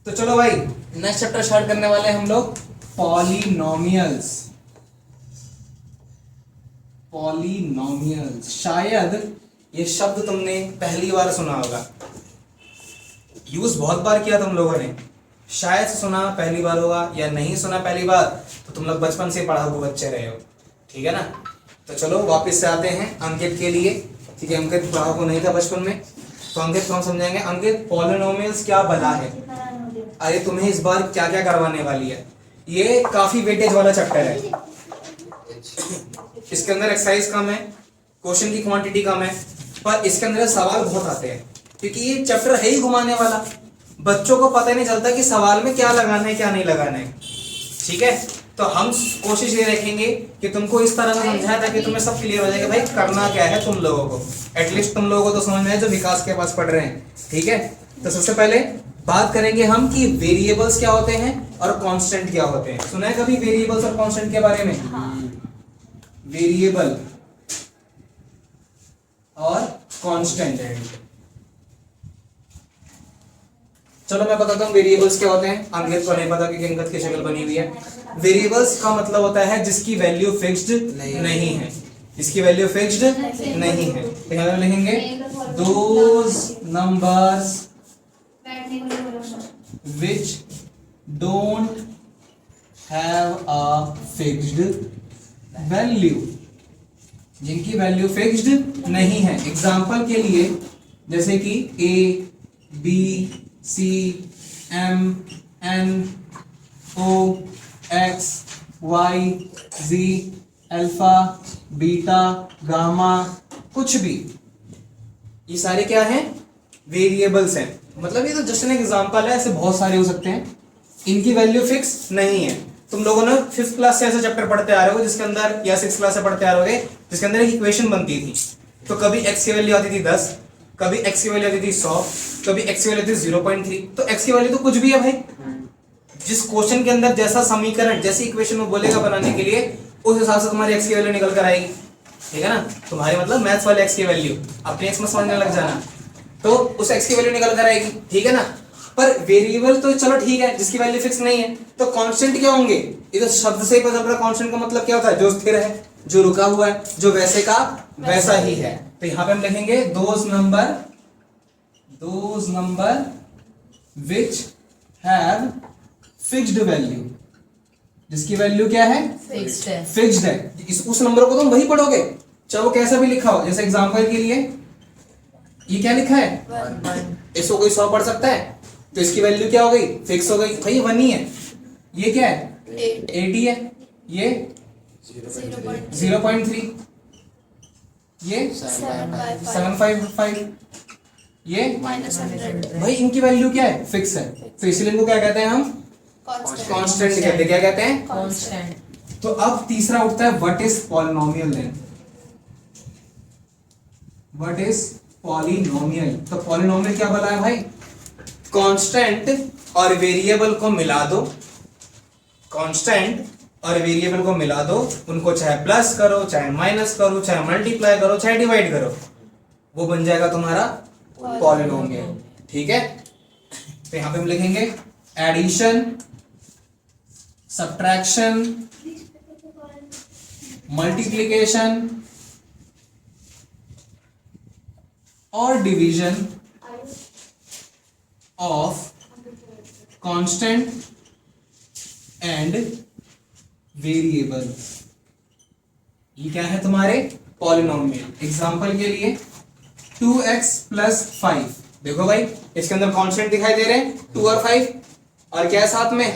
तो चलो भाई नेक्स्ट चैप्टर स्टार्ट करने वाले हैं हम लोग पॉलिनोमियल्स। पॉलिनोमियल्स, शायद ये शब्द तुमने पहली बार सुना होगा, यूज बहुत बार किया तुम लोगों ने, शायद सुना पहली बार होगा या नहीं सुना पहली बार, तो तुम लोग बचपन से पढ़ा हुए बच्चे रहे हो, ठीक है ना। तो चलो वापस से आते हैं अंकित के लिए, ठीक है। अंकित पढ़ा को नहीं था बचपन में, तो अंकित कौन समझाएंगे। अंकित पॉलिनोमियल्स क्या भला है, अरे तुम्हें इस बार क्या क्या करवाने वाली है। ये काफी वेटेज वाला चैप्टर है, इसके अंदर एक्सरसाइज कम है, क्वेश्चन की क्वांटिटी कम है, पर इसके अंदर सवाल बहुत आते हैं, क्योंकि ये चैप्टर है ही घुमाने वाला। बच्चों को पता नहीं चलता कि सवाल में क्या लगाना है क्या नहीं लगाना है, ठीक है। तो हम कोशिश ये रखेंगे कि तुमको इस तरह से समझाया ताकि तुम्हें सब क्लियर हो जाए कि भाई करना क्या है तुम लोगों को, एटलीस्ट तुम लोगों को तो समझ में आए जो विकास के पास पढ़ रहे हैं, ठीक है। तो सबसे पहले बात करेंगे हम कि वेरिएबल्स क्या होते हैं और कांस्टेंट क्या होते हैं। सुना है कभी वेरिएबल्स और कांस्टेंट के बारे में? वेरिएबल और कांस्टेंट, चलो मैं बताता हूँ वेरिएबल्स क्या होते हैं। अंकित को नहीं पता क्योंकि अंकित की शक्ल बनी हुई है। वेरिएबल्स का मतलब होता है जिसकी वैल्यू फिक्स्ड नहीं है, जिसकी वैल्यू फिक्स्ड नहीं है। तो यहाँ लिखेंगे those numbers which don't have a fixed value, जिनकी वैल्यू फिक्स्ड नहीं है। एग्जाम्पल के लिए जैसे कि A, B, C, M, N, O, X, Y, Z, alpha, beta, gamma, कुछ भी, ये सारे क्या हैं? वेरिएबल्स हैं। मतलब ये तो जस्ट एन एग्जांपल है, ऐसे बहुत सारे हो सकते हैं। इनकी वैल्यू फिक्स नहीं है। तुम लोगों ने 5th क्लास से ऐसा चैप्टर पढ़ते आ रहे हो जिसके अंदर, या 6th क्लास से पढ़ते आ रहे हो जिसके अंदर एक इक्वेशन बनती थी। तो कभी x की वैल्यू आती थी 10, कभी x की वैल्यू आती थी 100, कभी x की वैल्यू आती थी 0.3। तो x की वैल्यू तो कुछ भी है भाई, जिस क्वेश्चन के अंदर जैसा समीकरण, जैसी इक्वेशन वो बोलेगा बनाने के लिए, उस हिसाब से तुम्हारी x की वैल्यू निकल कर आएगी, ठीक है ना। तुम्हारे मतलब मैथ्स वाले x की वैल्यू अपने x में समझने लग जाना, तो उस x की वैल्यू निकल कर आएगी, ठीक है ना। पर वेरिएबल तो चलो ठीक है, जिसकी वैल्यू फिक्स नहीं है। तो कांस्टेंट क्या होंगे? इधर शब्द से ही पता चल रहा है कांस्टेंट का मतलब क्या होता है, जो स्थिर है, जो रुका हुआ है, जो वैसे का वैसा ही है। तो यहां पे हम लिखेंगे those number which have fixed value, जिसकी वैल्यू क्या है? फिक्स्ड है। उस नंबर को तुम वही पढ़ोगे चाहे वो कैसा भी लिखा हो। जैसे एग्जांपल के लिए ये क्या लिखा है, इसको कोई 100 पढ़ सकता है, तो इसकी वैल्यू क्या हो गई? फिक्स हो गई भाई, 1 ही है। ये क्या है? 80 है। ये 0.3, ये 755, ये -100। भाई इनकी वैल्यू क्या है? फिक्स है। तो इसलिए इनको क्या कहते हैं हम? कांस्टेंट कहते हैं। क्या कहते हैं? कांस्टेंट। तो अब तीसरा उठता है what is polynomial then. What is polynomial. तो पॉलिनोमियल क्या बोला है भाई? कांस्टेंट और वेरिएबल को मिला दो, कांस्टेंट और वेरिएबल को मिला दो, उनको चाहे प्लस करो, चाहे माइनस करो, चाहे मल्टीप्लाई करो, चाहे डिवाइड करो, वो बन जाएगा तुम्हारा पॉलिनोमियल, ठीक है। तो यहां पे हम लिखेंगे एडिशन, सब्ट्रैक्शन, मल्टीप्लिकेशन और division of constant and variable, ये क्या है तुम्हारे? पॉलिनोमियल। एग्जांपल के लिए 2x + 5, देखो भाई इसके अंदर कांस्टेंट दिखाई दे रहे हैं 2 और 5, और क्या है साथ में?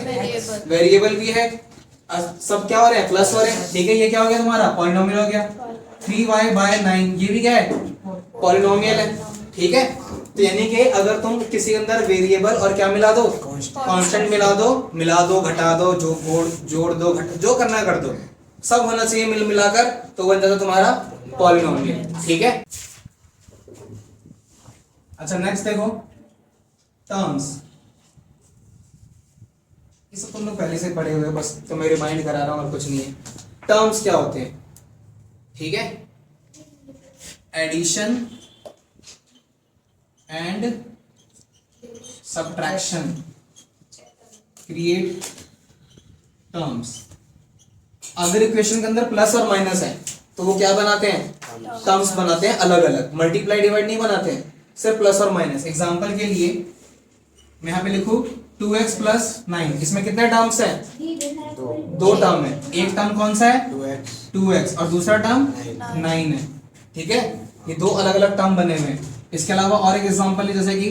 वेरिएबल भी है। सब क्या हो रहे हैं? प्लस हो रहे हैं, ठीक है। ये क्या हो गया तुम्हारा? पॉलिनोमियल हो गया। 3y/9, ये भी क्या है? पॉलिनोमियल है, ठीक है। तो यानी कि अगर तुम किसी के अंदर वेरिएबल और क्या मिला दो? कांस्टेंट मिला दो, घटा दो, जोड़ दो, जो करना कर दो, सब होना चाहिए मिल मिलाकर, तो बन जाता तुम्हारा पॉलिनोमियल, ठीक है। अच्छा नेक्स्ट देखो टर्म्स। ये सब तुम लोग पहले से पढ़े हुए, बस तो मैं रिमाइंड करा रहा हूं और कुछ नहीं है। टर्म्स क्या होते हैं, ठीक है? Addition and subtraction, create terms. अगर इक्वेशन के अंदर प्लस और माइनस है तो वो क्या बनाते हैं, टर्म्स बनाते हैं अलग अलग, मल्टीप्लाई डिवाइड नहीं बनाते हैं, सिर्फ प्लस और माइनस। एग्जांपल के लिए मैं यहाँ पे लिखूं 2x प्लस 9, इसमें कितने टर्म्स हैं, दो टर्म है। एक टर्म कौन सा है 2x और दूसरा टर्म 9 है, ठीक है। ये दो अलग अलग टर्म बने हुए हैं। इसके अलावा और एक एग्जांपल है जैसे कि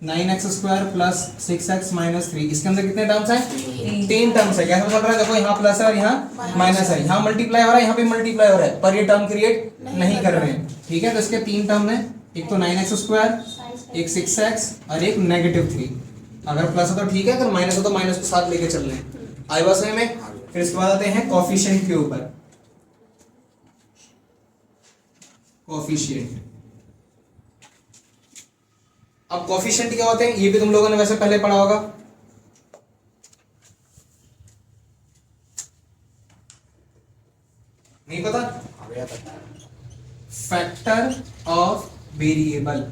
9x square plus 6x minus 3, इसके अंदर कितने टर्म्स हैं, 3 टर्म्स है। कैसे चल रहा है, देखो यहाँ प्लस है और यहाँ माइनस है, यहाँ मल्टीप्लाई हो रहा है, यहाँ पे मल्टीप्लाई हो रहा है, पर ये टर्म क्रिएट नहीं कर रहे हैं, ठीक है। तो इसके 3 टर्म है, एक तो 9x स्क्वायर, एक 6x और एक -3। अगर प्लस हो तो ठीक है, अगर माइनस हो तो माइनस को साथ लेके चल रहे हैं। आई बात समझ में। फिर इसके बाद आते हैं कोफिशिएंट के ऊपर। कोफिशिएंट, अब कोफिशिएंट क्या होते हैं ये भी तुम लोगों ने वैसे पहले पढ़ा होगा। नहीं पता, factor of variable,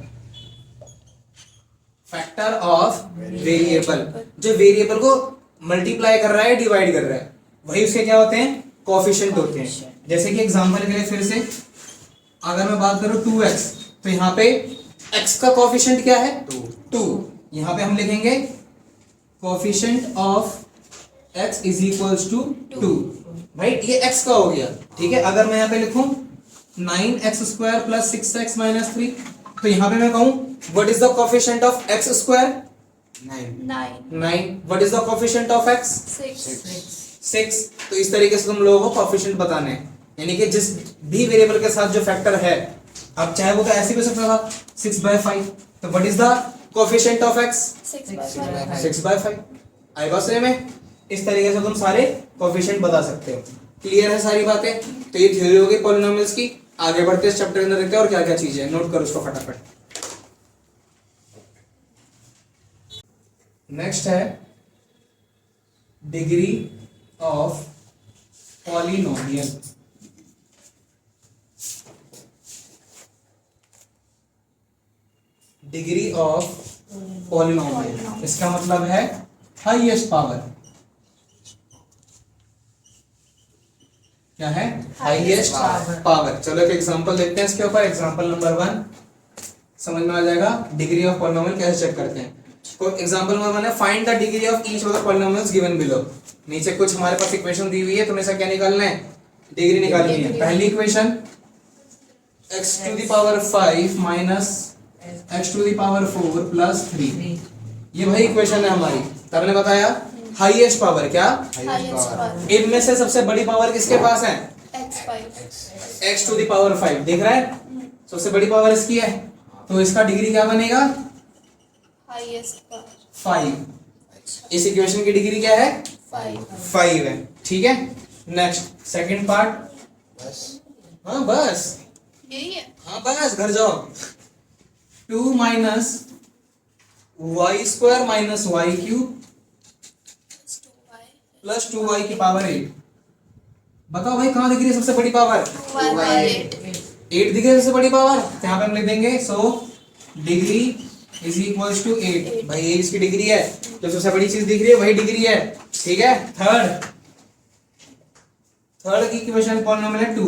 factor of variable, जो वेरिएबल को मल्टीप्लाई कर रहा है डिवाइड कर रहा है, वही उसके क्या होते हैं, कोफिशिएंट होते हैं। जैसे कि एग्जांपल के लिए फिर से अगर मैं बात करूं 2x, तो यहाँ पे x का कोफिशिएंट क्या है 2, यहाँ पे हम लिखेंगे coefficient of x is equals to 2, भाई ये x का हो गया, ठीक है। अगर मैं यहाँ पे लिखूं 9x square plus 6x minus 3, तो यहाँ पे मैं कहूं what is the coefficient of x square 9, what is the coefficient of x 6। तो इस तरीके से तुम लोगों को कोफिशिएंट बताने हैं, यानी कि जिस भी वेरिएबल के साथ जो फैक्टर है, अब चाहे वो तो ऐसे भी हो सकता था 6/5, तो what is the coefficient of x 6/5। आई बात समझ में। इस तरीके से तुम सारे कोफिशिएंट बता सकते हो। क्लियर है सारी बातें। तो ये थ्योरी होगी पॉलिनोमियल्स की। आगे बढ़ते इस चैप्टर के अंदर देखते हैं और क्या क्या चीजें हैं, नोट करो उसको फटाफट। नेक्स्ट है degree of polynomial. Degree of polynomial, इसका मतलब है हाईएस्ट पावर। क्या है, हाईएस्ट पावर। चलो एक एग्जांपल देखते हैं इसके ऊपर। एग्जांपल नंबर 1 समझ में आ जाएगा डिग्री ऑफ पॉलिनोमियल कैसे चेक करते हैं। तो एग्जांपल नंबर 1 है find the degree of each of the polynomials given below. नीचे कुछ हमारे पास इक्वेशन दी हुई है, तुम्हें इसका क्या निकालना है, डिग्री निकालनी है। पहली equation x to the power 5 minus x to the power 4 plus 3, ये वही इक्वेशन है हमारी। तब मैंने बताया हाईएस्ट पावर, क्या इनमें से सबसे बड़ी पावर किसके पास है, x टू द पावर 5, देख रहा है, सबसे बड़ी पावर इसकी है, तो इसका डिग्री क्या बनेगा, हाईएस्ट पावर 5। इस इक्वेशन की डिग्री क्या है, 5 है, ठीक है। नेक्स्ट सेकंड पार्ट, हाँ बस यही है। हाँ बस घर जाओ। 2 minus Y square minus Y cube plus 2y की पावर 8। बताओ भाई कहाँ दिख रही है सबसे बड़ी पावर, 8 दिख रही है सबसे बड़ी पावर। तो यहाँ पे हम लिख देंगे so degree is equals to 8। भाई ये इसकी डिग्री है, जो सबसे बड़ी चीज दिख रही है वही डिग्री है, ठीक है। थर्ड की इक्वेशन पॉलिनोमियल है 2।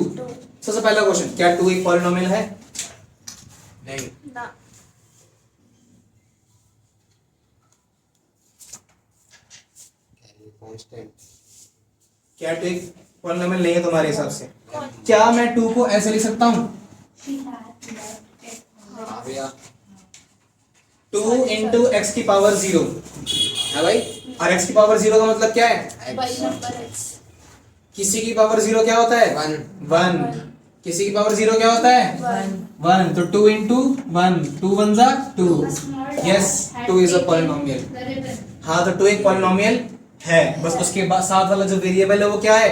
सबसे पहला क्वेश्चन, क्या 2 एक पॉलिनोमियल है, नहीं ना, क्या 2 एक पॉलिनोमियल नहीं है तुम्हारे हिसाब से। क्या मैं 2 को ऐसे लिख सकता हूँ, 2 इंटू एक्स की पावर 0 है भाई, और x की पावर 0 का मतलब क्या है, बाई नंबर x। किसी की पावर 0 क्या होता है, 1। किसी की पावर 0 क्या होता है, 1। तो 2 इंटू 1, 2 1 जा 2, यस 2 इज अ पॉलिनोमियल। हाँ तो 2 एक पॉलिनोमियल है, बस उसके बाद साथ वाला जो वेरिएबल है वो क्या है,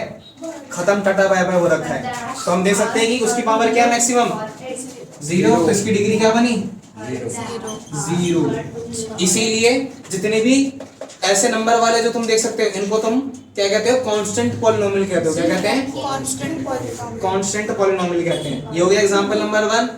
खत्म टाटा बाय बाय हो रखा है। तो हम देख सकते हैं कि उसकी पावर क्या है, मैक्सिमम 0, तो इसकी डिग्री क्या बनी, 0। इसीलिए जितने भी ऐसे नंबर वाले जो तुम देख सकते हो इनको तुम क्या कहते हो, कांस्टेंट पॉलिनोमियल कहते हो। क्या कहते हैं, कांस्टेंट पॉलिनोमियल। कांस्टेंट पॉलिनोमियल कहते हैं। ये हो गया एग्जांपल नंबर 1।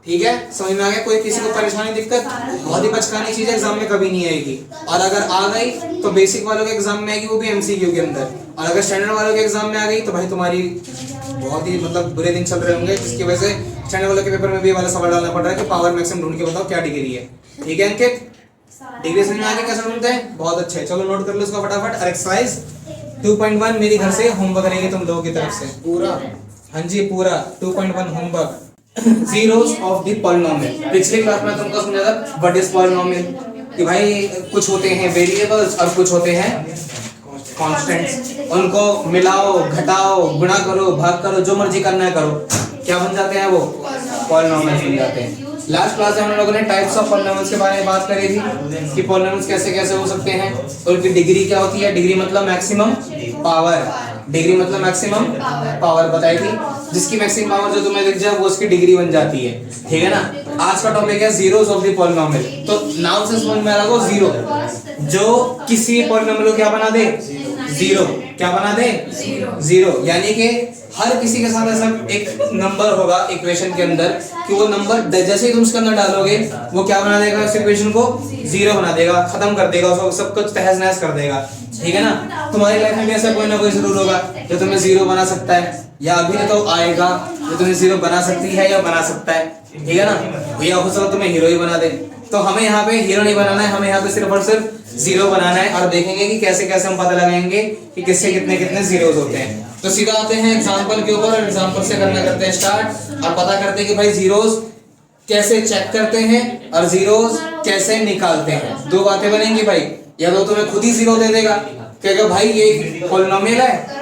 ठीक है, समझ में आ गया? कोई किसी को परेशानी दिक्कत? बहुत ही बचकानी चीज है, एग्जाम में कभी नहीं आएगी, और अगर आ गई तो बेसिक वालों के एग्जाम में आएगी, वो भी एमसीक्यू के अंदर, और अगर स्टैंडर्ड वालों के एग्जाम में आ गई तो भाई तुम्हारी बहुत ही मतलब बुरे दिन चल रहे होंगे, जिसकी वजह से स्टैंडर्ड वालों के पेपर में भी ये वाला सवाल डालना पड़ रहा है कि पावर मैक्सिमम ढूंढ के बताओ क्या डिग्री है। ठीक है अंकित, डिग्री समझ में आ गई कैसे ढूंढते हैं? बहुत अच्छे, चलो नोट कर लो इसको फटाफट। एक्सरसाइज 2.1 मेरी घर से होमवर्क रहेगी तुम लोगों की तरफ से पूरा, हाँ जी पूरा 2.1 homework. Zeros of the polynomial, पिछली क्लास में तुमको समझा था व्हाट इज पॉलिनोमियल, कि भाई कुछ होते हैं वेरिएबल्स और कुछ होते हैं कांस्टेंट्स, उनको मिलाओ घटाओ गुणा करो भाग करो जो मर्जी करना है करो, क्या बन जाते हैं? वो पॉलिनोमियल्स बन जाते हैं। लास्ट क्लास में हम लोगों ने टाइप्स ऑफ पॉलिनोमियल्स के बारे में बात करी थी कि पॉलिनोमियल्स कैसे कैसे हो सकते हैं, और उनकी डिग्री क्या होती है। डिग्री मतलब मैक्सिमम पावर, डिग्री मतलब मैक्सिमम पावर बताई थी, जिसकी मैक्सिमम पावर जो तुम्हें दिख जाए वो उसकी डिग्री बन जाती है। ठीक है ना। आज का टॉपिक है जीरोस ऑफ द पॉलिनोमियल। तो नाम से समझ में आ रहा होगा जीरो, जो किसी पॉलिनोमियल को क्या बना दे? जीरो। क्या बना दे? जीरो। यानी कि हर किसी के साथ ऐसा एक नंबर होगा इक्वेशन के अंदर कि वो नंबर जैसे ही तुम उसके अंदर डालोगे वो क्या बना देगा? उस इक्वेशन को जीरो बना देगा, खत्म कर देगा, उसको सब कुछ तहस नहस कर देगा। ठीक है ना। तुम्हारी लाइफ में भी ऐसा कोई ना कोई जरूर होगा जो तुम्हें जीरो बना सकता है, या अभी तो आएगा जो तुम्हें जीरो बना सकती है या बना सकता है। ठीक है ना। भैया हो सकता तुम्हें हीरो ही बना दे, तो हमें यहाँ पे हीरो नहीं बनाना है, हमें यहाँ पे सिर्फ और सिर्फ जीरो बनाना है, और देखेंगे कि कैसे कैसे हम पता लगाएंगे कि किससे कितने कितने जीरोस होते हैं। तो सीधा आते हैं एग्जांपल के ऊपर, और एग्जांपल से करना करते हैं स्टार्ट, और पता करते हैं कि भाई जीरोस कैसे चेक करते हैं और जीरोस कैसे निकालते हैं। दो बातें बनेंगी भाई, या तो तुम्हें खुद ही जीरो दे देगा, कहेगा भाई ये पॉलिनोमियल है,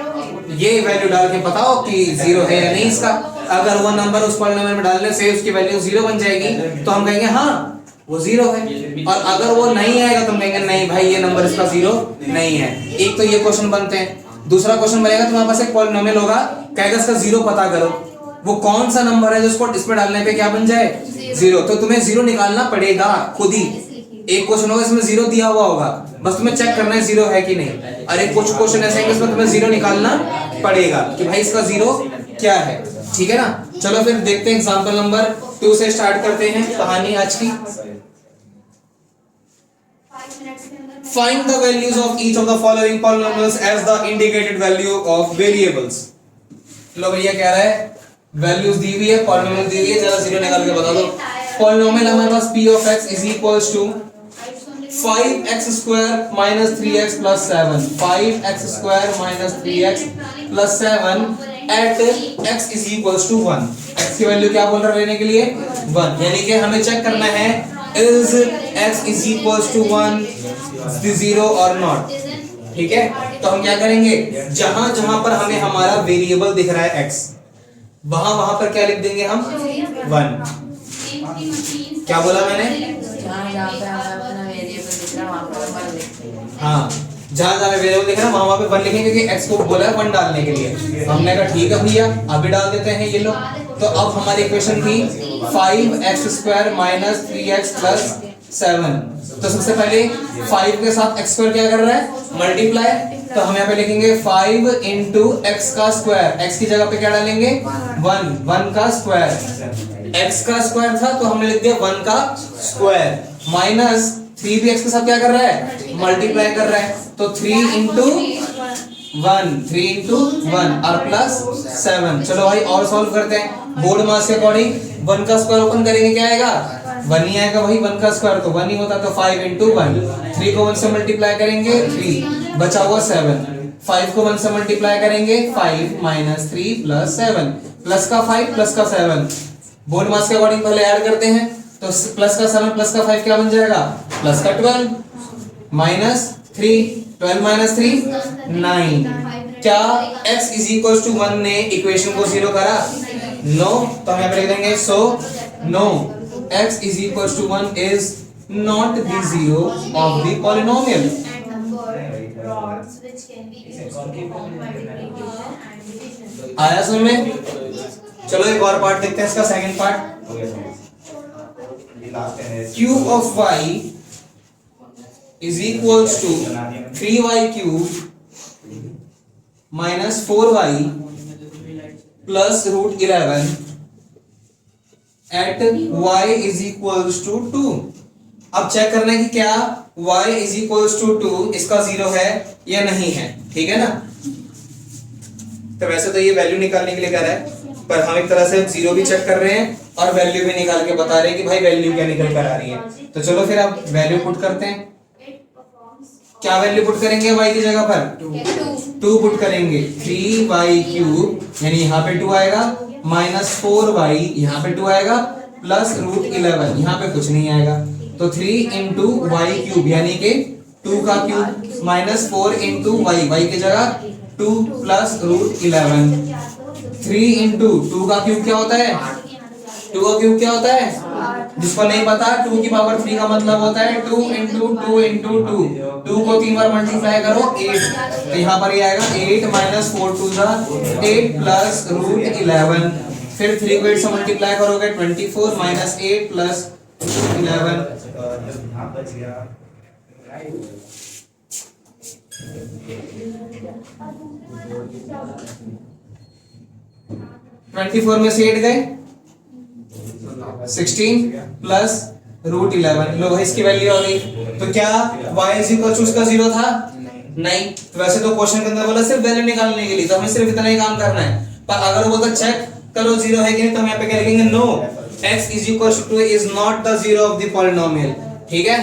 ये वैल्यू डाल के बताओ कि जीरो है या नहीं इसका। अगर वो नंबर उस पॉलिनोमियल में डालने से उसकी वैल्यू जीरो बन जाएगी तो हम कहेंगे हाँ वो जीरो है, और अगर वो नहीं आएगा तो हम कहेंगे नहीं भाई ये नंबर इसका जीरो नहीं है। एक तो ये क्वेश्चन बनते हैं। दूसरा क्वेश्चन बनेगा तुम्हारे पास एक पॉलिनोमियल होगा, कहेगा इसका जीरो पता करो, वो कौन सा नंबर है जिसको इसमें डालने पे क्या बन जाए? जीरो। तो तुम्हें जीरो निकालना पड़ेगा खुद ही। एक क्वेश्चन होगा इसमें जीरो दिया हुआ होगा, बस तुम्हें चेक करना है जीरो है कि नहीं। और एक कुछ क्वेश्चन ऐसे हैं इसमें तुम्हें जीरो निकालना पड़ेगा कि भाई इसका जीरो क्या है। ठीक है ना। चलो फिर देखते हैं एग्जांपल नंबर 2 से स्टार्ट करते हैं कहानी आज की। Find the values of each of the following polynomials as the indicated value of variables। लो भैया कह रहा है वैल्यूज दी हुई है, पॉलिनोमियल दी हुई है, जरा जीरो निकाल के बता दो। पॉलिनोमियल हमारे पास p of x is equals to 5x square minus 3x plus 7, 5x square minus 3x plus 7 at x is equals to 1। x की वैल्यू क्या बोल रहा है लेने के लिए? 1। यानी कि हमें चेक करना है is x is equals to 1 0 or not। ठीक है। तो हम क्या करेंगे, जहां जहां पर हमें हमारा वेरिएबल दिख रहा है x, वहां वहां पर क्या लिख देंगे हम? 1। क्या बोला मैंने? जहाँ पे हमें अपना वेरिएबल दिख रहा है वहाँ पे 1 लिखते हैं। हाँ, जहां जहां वेरिएबल दिख रहा है वहां पे 1 लिखेंगे, क्योंकि x को बोला है 1 डालने के लिए। हमने कहा ठीक है भैया अभी डाल देते हैं ये लो। तो अब हमारी इक्वेशन थी 5x square minus 3x plus 7। तो सबसे पहले 5 के साथ x स्क्वायर क्या कर रहा है? मल्टीप्लाई। तो हम यहाँ पे लिखेंगे 5 इंटू एक्स का स्क्वायर, x की जगह पे क्या डालेंगे? 1 का स्क्वायर। x का स्क्वायर था तो हमने लिख दिया 1 का स्क्वायर, माइनस 3 भी x के साथ क्या कर रहा है? मल्टीप्लाई कर रहा है। तो 3 इंटू 1 और प्लस 7। चलो भाई और सॉल्व करते हैं बोर्ड मास के अकॉर्डिंग। 1 का स्क्वायर ओपन करेंगे क्या आएगा? 1 ही आएगा भाई, 1 का स्क्वायर तो 1 ही होता। तो 5 इंटू 1, 3 को 1 से मल्टीप्लाई करेंगे 3, बचा हुआ 7। 5 को 1 से मल्टीप्लाई करेंगे 5 माइनस 3 प्लस 7, प्लस का 5 प्लस का 7। बोर्ड मास के अकॉर्डिंग पहले ऐड करते हैं, तो प्लस का 7 प्लस का 5 क्या बन जाएगा? प्लस का 12 माइनस 3, 12 माइनस 3 9। क्या x इज इक्वल टू 1 ने इक्वेशन को जीरो करा? नो। तो हम यहाँ पे लिख देंगे so no, x is equal to 1 is not the zero of the polynomial. आया समझ में? चलो एक और पार्ट देखते हैं इसका, second part. Cube of y is equals to 3y cube minus 4y plus root 11 at y is equals to 2। अब चेक करना है कि क्या y इज इक्वल्स टू 2 इसका जीरो है या नहीं है, ठीक है ना। तो वैसे तो ये वैल्यू निकालने के लिए कह रहा है, पर हम एक तरह से जीरो भी चेक कर रहे हैं और वैल्यू भी निकाल के बता रहे हैं कि भाई वैल्यू क्या निकल कर आ रही है। तो चलो फिर आप वैल्यू पुट करते हैं। क्या वैल्यू पुट करेंगे y की जगह पर? 2 पुट करेंगे। 3y क्यूब यानी यहाँ पे 2 आएगा, माइनस 4y यहाँ पे 2 आएगा, प्लस रूट 11 यहाँ पे कुछ नहीं आएगा। तो 3 इंटू वाई क्यूब यानी कि 2 का क्यूब माइनस 4 इंटू y की जगह 2 प्लस रूट 11। 3 इंटू 2 का क्यूब क्या होता है? 2 का क्यूब क्या होता है? जिसको नहीं पता 2 की पावर 3 का मतलब होता है 2 इंटू 2 इंटू 2। 2 को 3 बार मल्टीप्लाई करो 8, तो यहाँ पर ये आएगा 8 minus 4 to the 8 plus root 11। फिर 3 को 8 से मल्टीप्लाई करोगे 24 माइनस 8 प्लस 11। 24 में से 8 गए 16 प्लस रूट 11। लो भाई इसकी वैल्यू आ गई। तो क्या y इज इक्वल टू उसका जीरो था? नहीं। तो वैसे तो क्वेश्चन के अंदर बोला सिर्फ वैल्यू निकालने के लिए, तो हमें सिर्फ इतना ही काम करना है। पर अगर वो बोलता चेक करो जीरो है कि नहीं, तो हम यहाँ पे क्या लिखेंगे? No, x is equal to is not the zero of the polynomial. ठीक है,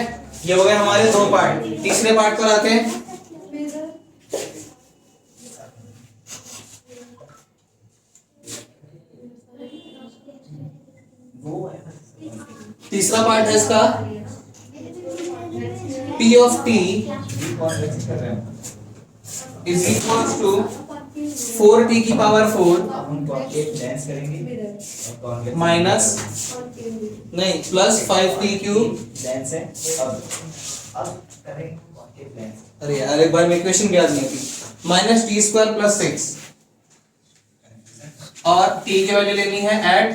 ये हो गए हमारे दो पार्ट। तीसरे पार्ट पर आते हैं। तीसरा पार्ट है इसका p of t is equal to 4t की पावर 4 माइनस नहीं प्लस 5t क्यूब। अरे यार एक बार में इक्वेशन याद नहीं थी। माइनस टी स्क्वायर प्लस 6 और t की वैल्यू लेनी है एट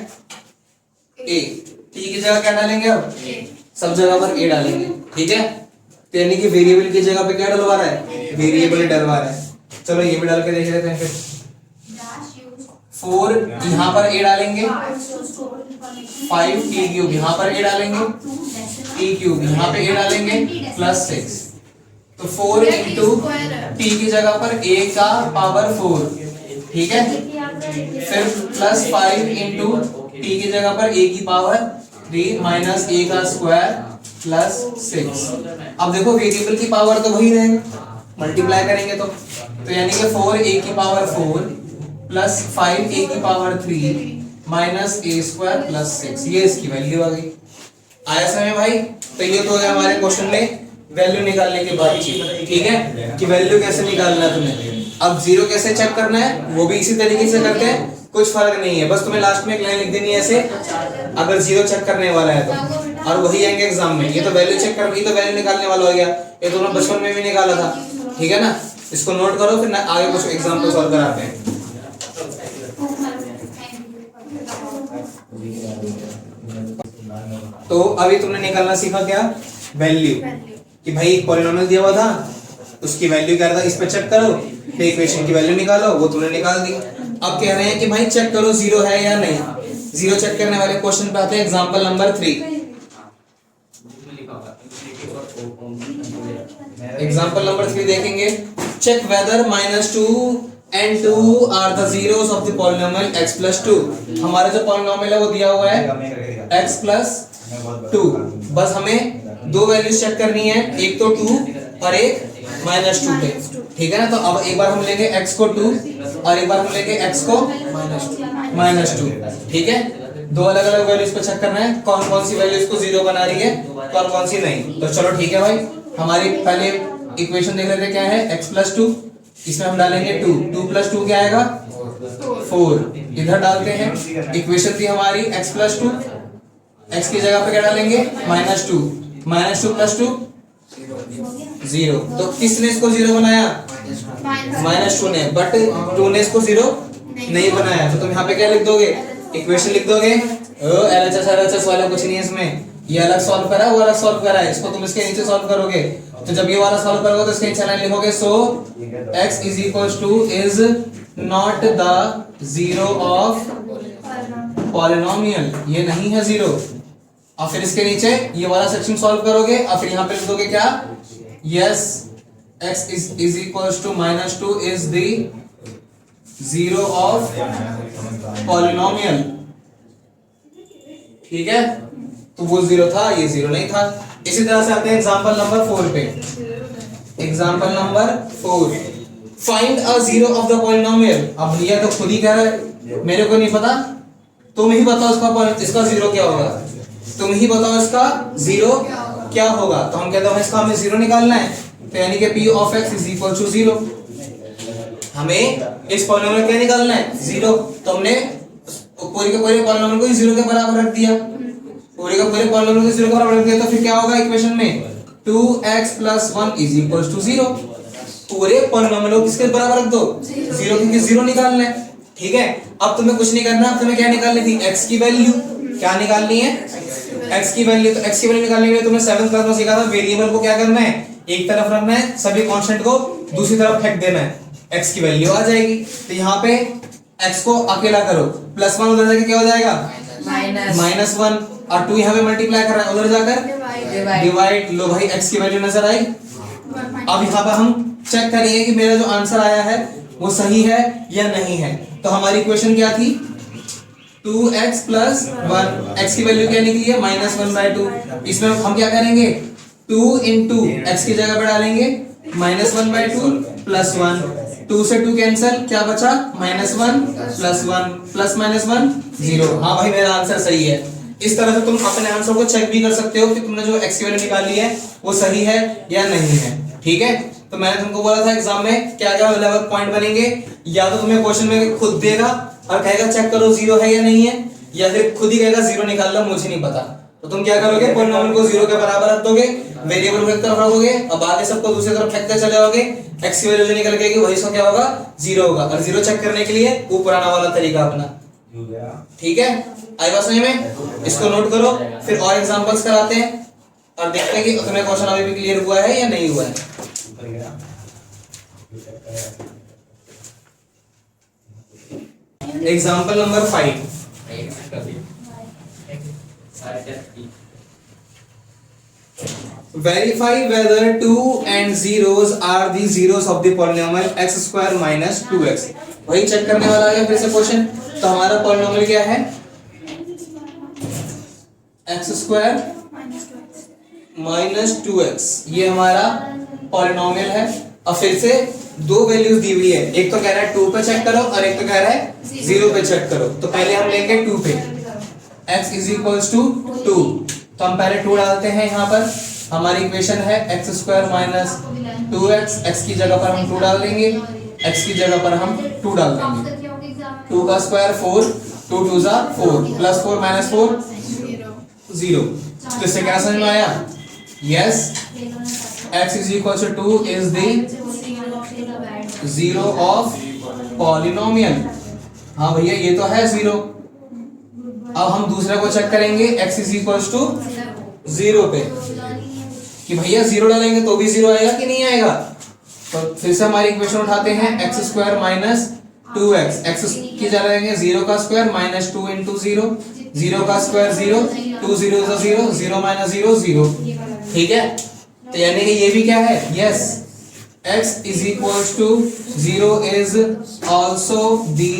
a। t की जगह क्या डालेंगे? अब सब जगह पर a डालेंगे। ठीक है, तो यानी कि वेरिएबल की जगह पे क्या डलवा रहा है? वेरिएबल डलवा रहा है। चलो ये भी डाल के देख लेते हैं। फिर 4 यहाँ पर a डालेंगे, 5t क्यूब यहाँ पर a डालेंगे, t क्यूब यहाँ पे a डालेंगे प्लस 6। तो 4 इंटू t की जगह पर a का पावर 4। ठीक है, फिर प्लस 5 इंटू t की जगह पर a की पावर 3 माइनस a का स्क्वायर प्लस 6। अब देखो वेरिएबल की पावर तो वही रहेगा, मल्टीप्लाई करेंगे तो यानी कि 4a की पावर 4 प्लस 5a की power 3 minus a square plus 6। ये इसकी वैल्यू आ गई। आया समझ भाई? तो ये तो है हमारे क्वेश्चन में वैल्यू निकालने की बातचीत। ठीक है, कि वैल्यू कैसे निकालना है तुम्हें। अब जीरो कैसे चेक करना है वो भी इसी तरीके से करते हैं, कुछ फर्क नहीं है। बस तुम्हें लास्ट में एक लाइन लिख देनी है ऐसे, अगर जीरो चेक करने वाला है तो, और वही आएंगे एग्जाम में। ये तो वैल्यू चेक कर, ये तो वैल्यू निकालने वाला हो गया, ये तुमने बचपन में भी निकाला था। ठीक है ना, इसको नोट करो, फिर आगे कुछ एग्जाम्पल सॉल्व कराते हैं। तो अभी तुमने निकालना सीखा क्या? वैल्यू, कि भाई पॉलिनोमियल दिया हुआ था, उसकी वैल्यू क्या था, इस पे चेक करो, फिर इक्वेशन की वैल्यू निकालो, वो तुमने निकाल दी। अब कह रहे हैं कि भाई चेक करो जीरो है या नहीं। जीरो चेक करने वाले क्वेश्चन पे आते हैं। Example number 3। एग्जांपल नंबर 3 देखेंगे। Check whether -2 and 2 are the zeros of the polynomial x + 2। हमारा जो पॉलिनोमियल है वो दिया हुआ है x + 2। बस हमें दो वैल्यूज चेक करनी है, एक तो 2 और एक -2 पे। ठीक है ना, तो अब एक बार हम लेंगे x को 2 और एक बार हम लेंगे x को -2। ठीक है, दो अलग अलग वैल्यूज पे चेक करना है, कौन कौन सी वैल्यूज को जीरो बना रही है, कौन कौन सी नहीं। तो चलो ठीक है भाई, हमारी पहले इक्वेशन देख लेते हैं क्या है। x + 2, इसमें हम डालेंगे 2, 2 + 2 क्या आएगा? 4। इधर डालते हैं। इक्वेशन थी हमारी x + 2, x की जगह पे क्या डालेंगे? -2, -2 + 2 0। तो किसने इसको जीरो बनाया? -2 ने, बट 2 ने इसको जीरो नहीं बनाया। तो तुम यहाँ पे क्या लिख दोगे? इक्वेशन लिख दोगे। LHS वाला कुछ नहीं है इसमें, ये अलग सॉल्व करा है, वो अलग सॉल्व करा है। इसको तुम इसके नीचे सॉल्व करोगे, तो जब ये वाला सॉल्व करोगे तो इसके नीचे लाइन लिखोगे। सो x is equal to is not the zero of polynomial, ये नहीं है जीरो। और फिर इसके नीचे ये वाला सेक्शन सॉल्व करोगे और फिर यहाँ पे लिख दोगे क्या, yes x is equals to -2 is the zero of polynomial। ठीक है, तो वो जीरो था, ये जीरो नहीं था। इसी तरह से आते हैं एग्जांपल नंबर 4 पे। Example number 4, find a zero of the polynomial. अब भैया तो खुद ही कह रहा है मेरे को नहीं पता, तुम ही बताओ इसका जीरो क्या होगा, तुम ही बताओ इसका जीरो क्या होगा। तो हम कहते हैं इसका हमें जीरो निकालना है, तो यानी कि p of x is equal to 0। हमें इस पॉलिनोमियल क्या निकालना है, जीरो। तो हमने पूरे के पूरे पॉलिनोमियल को जीरो के बराबर रख दिया, पूरे का पूरे पॉलिनोमियल को जीरो के बराबर रख दिया। तो फिर क्या होगा इक्वेशन में, 2x + 1 is equals to 0। पूरे पॉलिनोमियल को किसके बराबर रख दो, जीरो, क्योंकि जीरो निकालना है। ठीक है, अब तुम्हें कुछ नहीं करना, अब तुम्हें क्या निकालनी थी, x की वैल्यू। क्या निकालनी है, x की वैल्यू। तो x की वैल्यू निकालने के लिए तुम्हें 7th क्लास में सीखा था, वेरिएबल को क्या करना है, एक तरफ रखना है, सभी कांस्टेंट को दूसरी तरफ फेंक देना है, x की वैल्यू आ जाएगी। तो यहाँ पे x को अकेला करो, +1 उधर जाके क्या हो जाएगा, -1, और 2 यहाँ पे मल्टीप्लाई कर रहा है, उधर जाकर डिवाइड। लो भाई x की वैल्यू नजर आई। अब यहाँ पर हम चेक करेंगे कि मेरा जो आंसर आया है वो सही है या नहीं है। तो हमारी इक्वेशन क्या थी, 2x + 1, x की वैल्यू क्या निकली है, -1/2। इसमें हम क्या करेंगे, 2 × x की जगह पे डालेंगे -1/2 + 1, 2 से 2 कैंसिल, क्या बचा, -1 + 1 + -1 0। हाँ भाई मेरा आंसर सही है। इस तरह से तुम अपने आंसर को चेक भी कर सकते हो कि तुमने जो x की वैल्यू निकाली है वो सही है या नहीं है। ठीक है, तो मैंने तुमको बोला था एग्जाम में क्या क्या लेवल पॉइंट बनेंगे, या तो तुम्हें क्वेश्चन में खुद देगा और कहेगा चेक करो जीरो है या नहीं है, या फिर खुद ही कहेगा जीरो निकाल लो, मुझे नहीं पता। तो तुम क्या करोगे, पॉलिनोमियल को जीरो के बराबर रख दोगे, वेरिएबल को एक तरफ रखोगे और बाकी सबको दूसरी तरफ फेंकते चले जाओगे। x की वैल्यू जो निकल गई वही इसका क्या होगा, जीरो होगा। और जीरो चेक करने के लिए वो पुराना वाला तरीका अपना। ठीक है, आई बात समझ में, इसको नोट करो, फिर और एग्जांपल्स कराते हैं और देखते हैं कि तुम्हें क्वेश्चन अभी भी क्लियर हुआ है या नहीं हुआ है। Example number 5, verify whether 2 and zeros are the zeros of the polynomial x² - 2x। वही चेक करने वाला है फिर से क्वेश्चन। तो हमारा पॉलिनोमियल क्या है, x² - 2x, ये हमारा पॉलिनोमियल है। और फिर से दो वैल्यूज दी हुई है, एक तो कह रहा है 2 पे चेक करो और एक तो कह रहा है 0 पे चेक करो। तो पहले हम लेंगे 2 पे, x = 2। तो हम पहले 2 डालते हैं यहाँ पर। हमारी इक्वेशन है x² - 2x, x की जगह पर हम 2 डाल देंगे, x की जगह पर हम 2 डाल देंगे। 2 का स्क्वायर 4, 2 2 जा 4, +4 - 4 0। तो इससे क्या समझ में आया, yes x = 2 is the zero of polynomial. हाँ भैया ये तो है जीरो। अब हम दूसरे को चेक करेंगे x = 0 पे, कि भैया जीरो डालेंगे तो भी जीरो आएगा कि नहीं आएगा। तो फिर से हमारी इक्वेशन उठाते हैं, x² - 2x, x की जगह लेंगे 0 का स्क्वायर -2 × 0, 0 का स्क्वायर 0, 2 0 0, 0 - 0 0। ठीक है, तो यानी कि ये भी क्या है, yes x = 0 is also the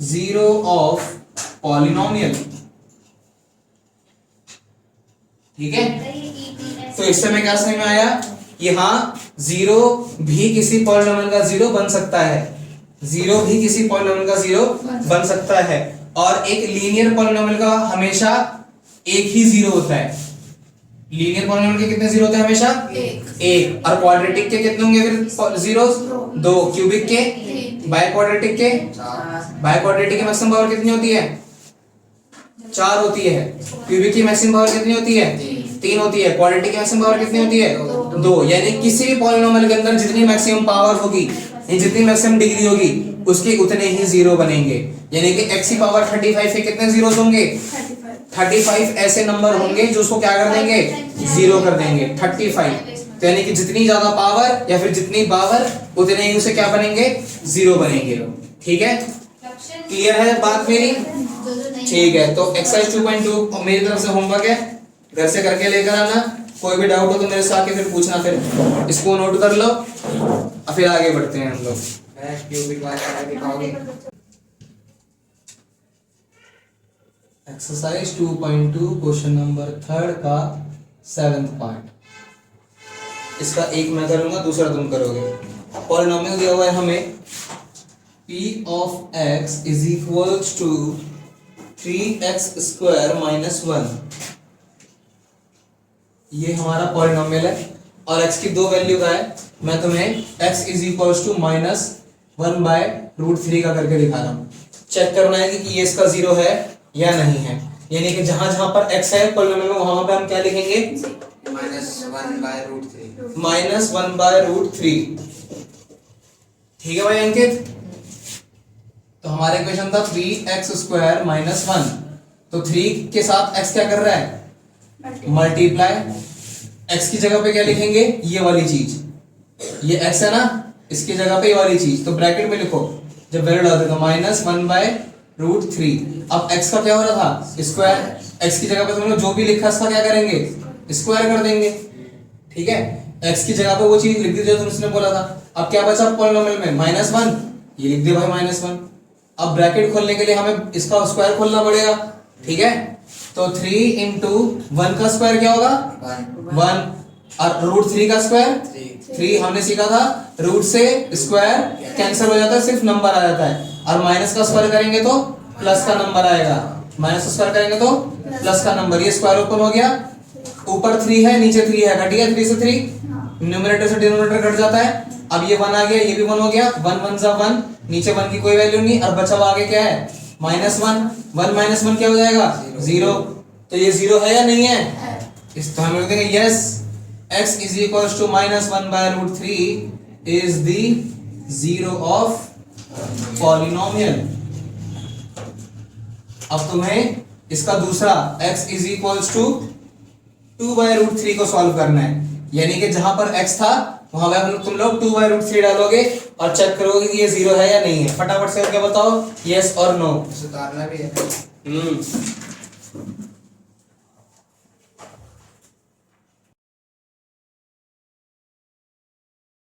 zero of polynomial। ठीक है, तो इससे में क्या समझ में आया, यहाँ जीरो भी किसी पॉलिनोमियल का जीरो बन सकता है, जीरो भी किसी पॉलिनोमियल का जीरो बन सकता है। और एक लीनियर पॉलिनोमियल का हमेशा एक ही जीरो होता है। लीनियर पॉलिनोमियल के कितने जीरो होते हैं, हमेशा एक। और क्वाड्रेटिक के कितने होंगे फिर जीरोस, 2। क्यूबिक के, बाय क्वाड्रेटिक के, बाय क्वाड्रेटिक की मैक्सिमम पावर कितनी होती है, 4 होती है। क्यूबिक की मैक्सिमम पावर कितनी होती है, 3 होती है। क्वाड्रेटिक की मैक्सिमम पावर कितनी होती है, 2। यानी किसी भी पॉलिनोमियल के अंदर जितनी मैक्सिमम पावर होगी, जितनी मैक्सिमम डिग्री होगी, उसके उतने ही जीरो बनेंगे। यानी कि x की पावर 35 के कितने जीरोस होंगे, 35 ऐसे नंबर होंगे जो उसको क्या कर देंगे, जीरो कर देंगे, 35। तो यानी कि जितनी ज्यादा पावर या फिर जितनी पावर उतने ही उसे क्या बनेंगे, जीरो बनेंगे। ठीक है, क्लियर है बात मेरी। ठीक है, तो एक्सरसाइज 2.2 मेरी तरफ से होमवर्क है, घर से करके लेकर आना। कोई भी डाउट हो तो मेरे से आके फिर पूछना, फिर इसको नोट कर लो और फिर आगे बढ़ते हैं हम लोग। क्यूबिक वाला दिखाओगे। एक्सरसाइज 2.2 क्वेश्चन नंबर 3 का 7th पार्ट। इसका एक मैं करूंगा, दूसरा तुम करोगे। पॉलिनोमियल दिया हुआ है हमें p of x is equals to 3x square minus 1। ये हमारा पॉलिनोमियल है और x की दो वैल्यू का है। मैं तुम्हें x is equals to -1/√3 का करके दिखा रहा हूँ। चेक करना है कि ये इसका जीरो है या नहीं है, यानी कि जहां जहां पर x है पॉलिनोमियल में वहां पे हम क्या लिखेंगे, -1/√3। ठीक है भाई अंकित। तो हमारा इक्वेशन था 3x स्क्वायर माइनस 1। तो 3 के साथ x क्या कर रहा है, मल्टीप्लाई। x की जगह पे क्या लिखेंगे, ये वाली चीज, ये x है ना, इसकी जगह पे ये वाली चीज, तो ब्रैकेट में लिखो जब वैल्यू डाल देगा -1/√3। अब x का क्या हो रहा था, स्क्वायर। x की जगह पे तुम लोग जो भी लिखा इसका क्या करेंगे, स्क्वायर कर देंगे। ठीक है, x की जगह पे वो चीज लिख दी जो तुमने बोला था। अब क्या बचा पॉलिनोमियल में, -1, ये लिख दिया भाई -1। अब ब्रैकेट खोलने के लिए हमें इसका स्क्वायर खोलना पड़ेगा। ठीक है, तो 3 × 1 का स्क्वायर क्या होगा, 1, और √3 का स्क्वायर 3। हमने सीखा था रूट से स्क्वायर कैंसिल हो जाता है, सिर्फ नंबर आ जाता है। और माइनस का स्क्वायर करेंगे तो प्लस का नंबर आएगा, माइनस का स्क्वायर करेंगे तो प्लस का नंबर। ये स्क्वायर ओपन हो गया, ऊपर 3 है नीचे 3 है, घट गया 3 से 3, न्यूमरेटर से डिनोमिनेटर घट जाता है। अब ये 1 आ गया, ये भी 1 हो गया, 1 1 जा 1, नीचे 1 की कोई वैल्यू नहीं, और बचा हुआ आगे क्या है, -1। 1 - 1 क्या हो जाएगा, 0। तो ये 0 है या नहीं है, इस तो हम लिख देंगे yes, x is equals to -1/√3 is the zero of polynomial। अब तुम्हें इसका दूसरा x is equals to 2/√3 को सॉल्व करना है, यानी कि जहां पर x था वहां पे तुम लोग 2/√3 डालोगे और चेक करोगे कि ये 0 है या नहीं है। फटाफट से क्या बताओ, यस और नो। सुधारना भी है।